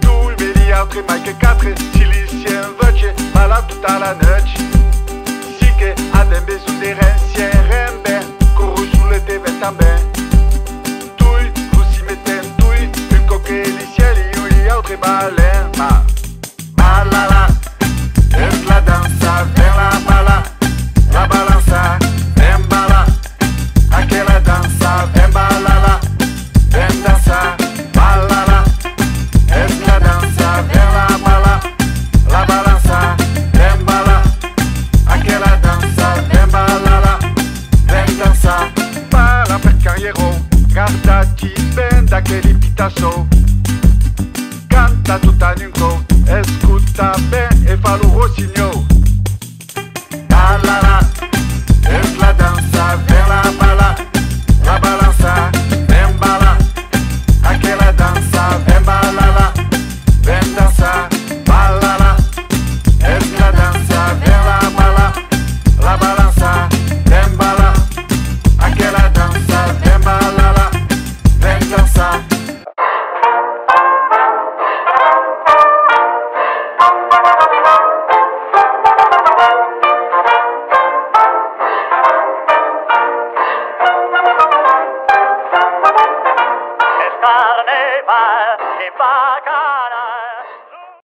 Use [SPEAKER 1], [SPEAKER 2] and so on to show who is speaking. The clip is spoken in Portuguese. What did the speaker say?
[SPEAKER 1] Tu vedi altri mai che catre, silicien voce, ma là tutta la noche. Si che adem besoin de rencien rembe, corru sulle teve também. Tui, russi metten tui, un coque li cieli, ui altri balen, ma balala, es la danza, ven la balanza, ven bala, aquella danza, ven balala, ven danza, balala, es la danza, ven la balanza, ven bala, aquella danza, ven balala, ven danza, bala per carriero, guardati ben da che ripitasso, canta tutta in un co, escuta ben e fa lo rossignol. Balala, es la danza, ven la balala.